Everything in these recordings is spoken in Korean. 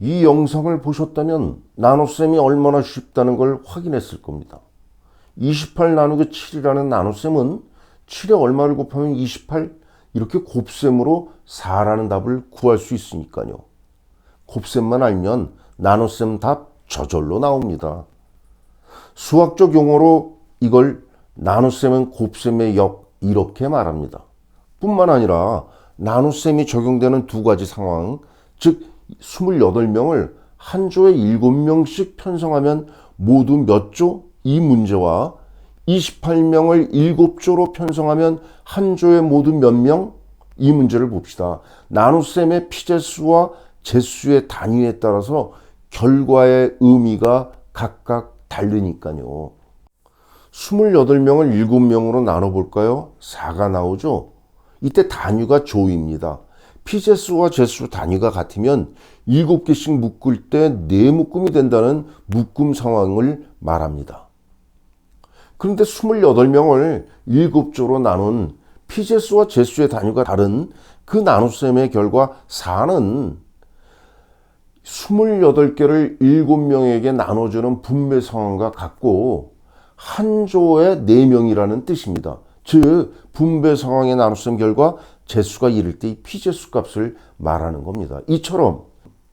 이 영상을 보셨다면 나눗셈이 얼마나 쉽다는 걸 확인했을 겁니다. 28 나누기 7이라는 나눗셈은 7에 얼마를 곱하면 28? 이렇게 곱셈으로 4라는 답을 구할 수 있으니까요. 곱셈만 알면 나눗셈 답 저절로 나옵니다. 수학적 용어로 이걸 나눗셈은 곱셈의 역 이렇게 말합니다. 뿐만 아니라 나눗셈이 적용되는 두 가지 상황, 즉 28명을 한 조에 7명씩 편성하면 모두 몇 조? 이 문제와 28명을 7조로 편성하면 한 조에 모두 몇 명? 이 문제를 봅시다. 나눗셈의 피제수와 제수의 단위에 따라서 결과의 의미가 각각 다르니까요. 28명을 7명으로 나눠볼까요? 4가 나오죠? 이때 단위가 조입니다. 피제수와 제수 단위가 같으면 7개씩 묶을 때 4묶음이 된다는 묶음 상황을 말합니다. 그런데 28명을 7조로 나눈 피제수와 제수의 단위가 다른 그 나눗셈의 결과 4는 28개를 7명에게 나눠주는 분배 상황과 같고 한 조에 4명이라는 뜻입니다. 즉 분배 상황의 나눗셈 결과 제수가 이를 때 이 피제수 값을 말하는 겁니다. 이처럼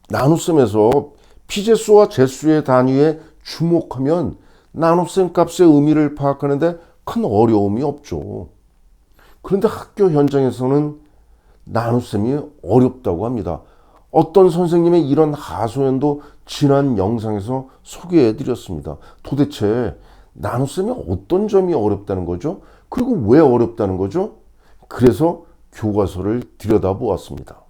나눗셈에서 피제수와 제수의 단위에 주목하면 나눗셈 값의 의미를 파악하는데 큰 어려움이 없죠. 그런데 학교 현장에서는 나눗셈이 어렵다고 합니다. 어떤 선생님의 이런 하소연도 지난 영상에서 소개해 드렸습니다. 도대체 나눗셈이 어떤 점이 어렵다는 거죠? 그리고 왜 어렵다는 거죠? 그래서 교과서를 들여다보았습니다.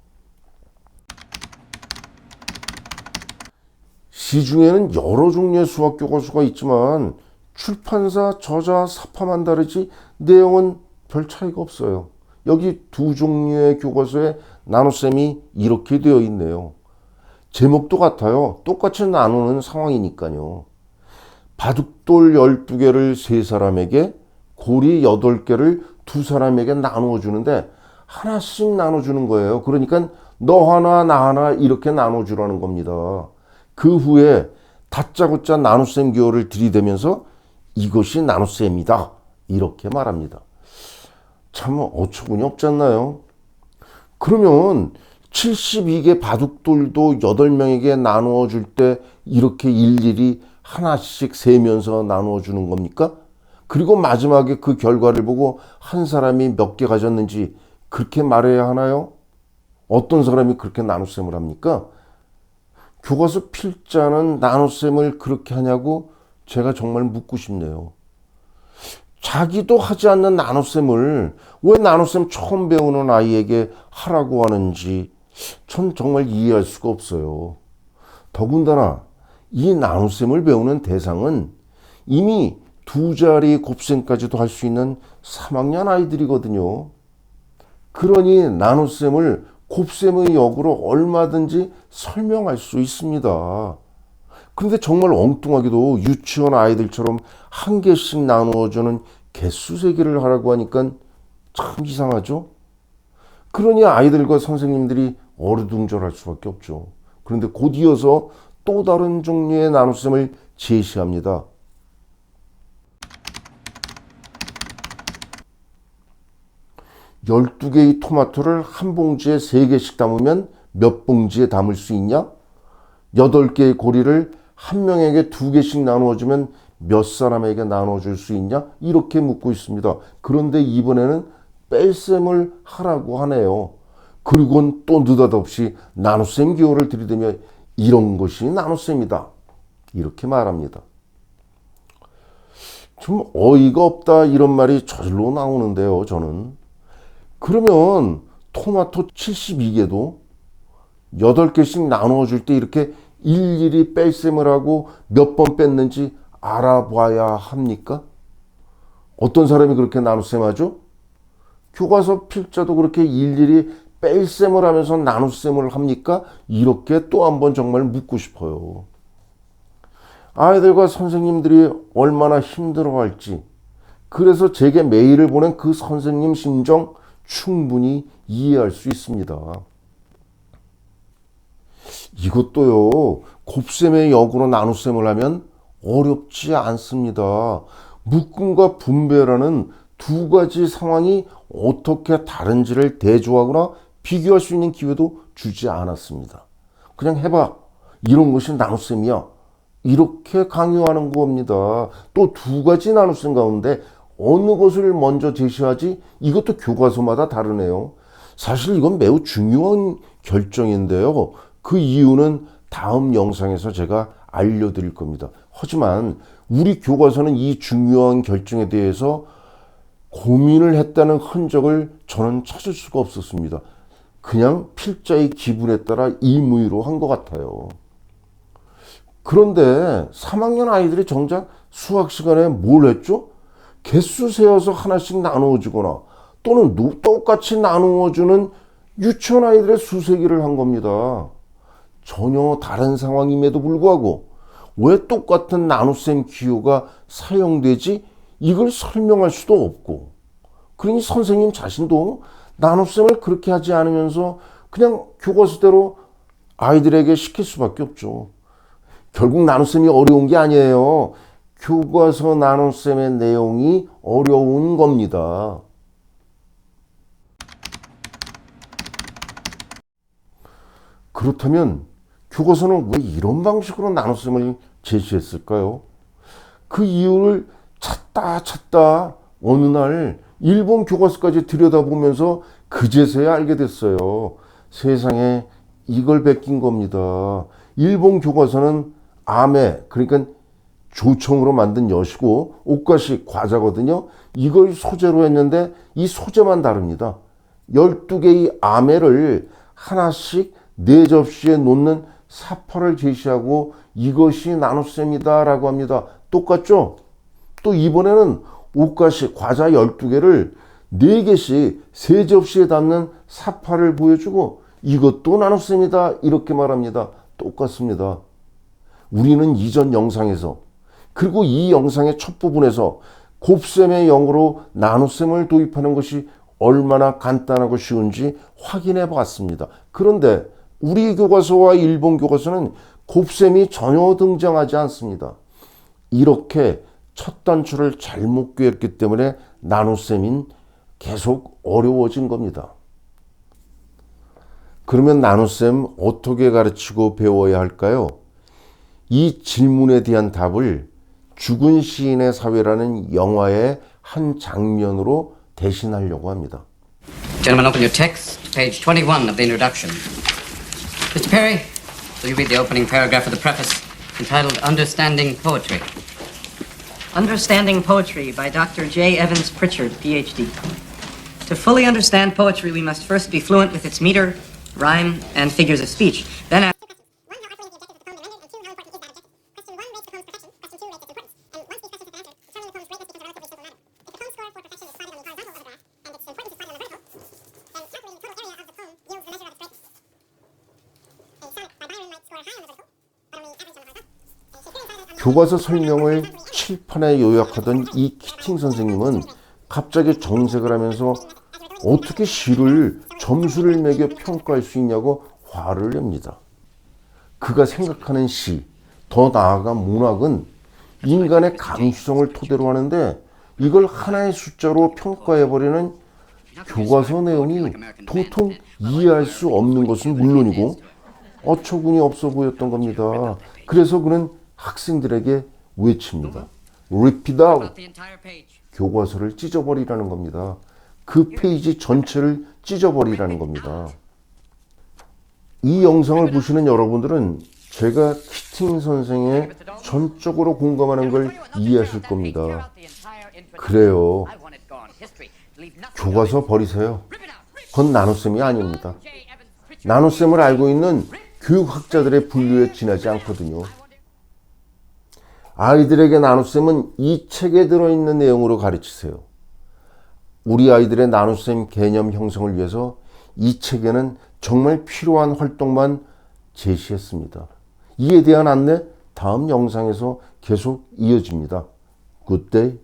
시중에는 여러 종류의 수학 교과서가 있지만 출판사, 저자, 사파만 다르지 내용은 별 차이가 없어요. 여기 두 종류의 교과서에 나눗셈이 이렇게 되어 있네요. 제목도 같아요. 똑같이 나누는 상황이니까요. 바둑돌 12개를 3사람에게, 고리 8개를 2사람에게 나누어 주는데 하나씩 나눠주는 거예요. 그러니까 너 하나 나 하나 이렇게 나눠주라는 겁니다. 그 후에 다짜고짜 나눗셈 기호를 들이대면서 이것이 나눗셈이다 이렇게 말합니다. 참 어처구니 없지 않나요? 그러면 72개 바둑돌도 8명에게 나누어 줄 때 이렇게 일일이 하나씩 세면서 나누어 주는 겁니까? 그리고 마지막에 그 결과를 보고 한 사람이 몇 개 가졌는지 그렇게 말해야 하나요? 어떤 사람이 그렇게 나눗셈을 합니까? 교과서 필자는 나눗셈을 그렇게 하냐고 제가 정말 묻고 싶네요. 자기도 하지 않는 나눗셈을 왜 나눗셈 처음 배우는 아이에게 하라고 하는지 전 정말 이해할 수가 없어요. 더군다나 이 나눗셈을 배우는 대상은 이미 2자리 곱셈까지도 할 수 있는 3학년 아이들이거든요. 그러니 나눗셈을 곱셈의 역으로 얼마든지 설명할 수 있습니다. 그런데 정말 엉뚱하게도 유치원 아이들처럼 한 개씩 나누어주는 개수 세기를 하라고 하니까 참 이상하죠? 그러니 아이들과 선생님들이 어리둥절할 수밖에 없죠. 그런데 곧 이어서 또 다른 종류의 나눗셈을 제시합니다. 12개의 토마토를 한 봉지에 3개씩 담으면 몇 봉지에 담을 수 있냐? 8개의 고리를 한 명에게 2개씩 나누어주면 몇 사람에게 나눠줄 수 있냐? 이렇게 묻고 있습니다. 그런데 이번에는 뺄셈을 하라고 하네요. 그리고는 또 느닷없이 나눗셈 기호를 들이대며 이런 것이 나눗셈이다. 이렇게 말합니다. 좀 어이가 없다 이런 말이 저절로 나오는데요. 저는. 그러면 토마토 72개도 8개씩 나누어 줄 때 이렇게 일일이 뺄셈을 하고 몇 번 뺐는지 알아봐야 합니까? 어떤 사람이 그렇게 나눗셈 하죠? 교과서 필자도 그렇게 일일이 뺄셈을 하면서 나눗셈을 합니까? 이렇게 또 한번 정말 묻고 싶어요. 아이들과 선생님들이 얼마나 힘들어할지, 그래서 제게 메일을 보낸 그 선생님 심정 충분히 이해할 수 있습니다. 이것도요, 곱셈의 역으로 나눗셈을 하면 어렵지 않습니다. 묶음과 분배라는 두 가지 상황이 어떻게 다른지를 대조하거나 비교할 수 있는 기회도 주지 않았습니다. 그냥 해봐. 이런 것이 나눗셈이야. 이렇게 강요하는 겁니다. 또 두 가지 나눗셈 가운데 어느 것을 먼저 제시하지? 이것도 교과서마다 다르네요. 사실 이건 매우 중요한 결정인데요. 그 이유는 다음 영상에서 제가 알려드릴 겁니다. 하지만 우리 교과서는 이 중요한 결정에 대해서 고민을 했다는 흔적을 저는 찾을 수가 없었습니다. 그냥 필자의 기분에 따라 임의로 한 것 같아요. 그런데 3학년 아이들이 정작 수학 시간에 뭘 했죠? 개수 세어서 하나씩 나누어 주거나 또는 똑같이 나누어 주는 유치원 아이들의 수세기를 한 겁니다. 전혀 다른 상황임에도 불구하고 왜 똑같은 나눗셈 기호가 사용되지? 이걸 설명할 수도 없고, 그러니 선생님 자신도 나눗셈을 그렇게 하지 않으면서 그냥 교과서대로 아이들에게 시킬 수밖에 없죠. 결국 나눗셈이 어려운 게 아니에요. 교과서 나눗셈의 내용이 어려운 겁니다. 그렇다면 교과서는 왜 이런 방식으로 나눗셈을 제시했을까요? 그 이유를 찾다 어느 날 일본 교과서까지 들여다보면서 그제서야 알게 됐어요. 세상에 이걸 베낀 겁니다. 일본 교과서는 아메, 그러니까 조청으로 만든 엿이고 오카시 과자거든요. 이걸 소재로 했는데 이 소재만 다릅니다. 12개의 아메를 하나씩 4접시에 놓는 사파를 제시하고 이것이 나눗셈이다 라고 합니다. 똑같죠? 또 이번에는 오카시 과자 12개를 4개씩 3접시에 담는 사파를 보여주고 이것도 나눗셈이다 이렇게 말합니다. 똑같습니다. 우리는 이전 영상에서 그리고 이 영상의 첫 부분에서 곱셈의 영으로 나눗셈을 도입하는 것이 얼마나 간단하고 쉬운지 확인해 봤습니다. 그런데 우리 교과서와 일본 교과서는 곱셈이 전혀 등장하지 않습니다. 이렇게 첫 단추를 잘못 꿰었기 때문에 나눗셈인 계속 어려워진 겁니다. 그러면 나눗셈 어떻게 가르치고 배워야 할까요? 이 질문에 대한 답을 죽은 시인의 사회라는 영화의 한 장면으로 대신하려고 합니다. Gentlemen, open your text, page 21 of the introduction. Mr. Perry, will you read the opening paragraph of the preface entitled Understanding Poetry? Understanding Poetry by Dr. J. Evans Pritchard, Ph.D. To fully understand poetry, we must first be fluent with its meter, rhyme, and figures of speech. Then 교과서 설명을 칠판에 요약하던 이 키팅 선생님은 갑자기 정색을 하면서 어떻게 시를 점수를 매겨 평가할 수 있냐고 화를 냅니다. 그가 생각하는 시, 더 나아가 문학은 인간의 감수성을 토대로 하는데 이걸 하나의 숫자로 평가해버리는 교과서 내용이 도통 이해할 수 없는 것은 물론이고 어처구니 없어 보였던 겁니다. 그래서 그는 학생들에게 외칩니다. Rip it out. 교과서를 찢어버리라는 겁니다. 그 페이지 전체를 찢어버리라는 겁니다. 이 영상을 보시는 여러분들은 제가 키팅 선생의 전적으로 공감하는 걸 이해하실 겁니다. 그래요. 교과서 버리세요. 그건 나눗셈이 아닙니다. 나눗셈을 알고 있는 교육학자들의 분류에 지나지 않거든요. 아이들에게 나눗셈은 이 책에 들어있는 내용으로 가르치세요. 우리 아이들의 나눗셈 개념 형성을 위해서 이 책에는 정말 필요한 활동만 제시했습니다. 이에 대한 안내 다음 영상에서 계속 이어집니다. Good day.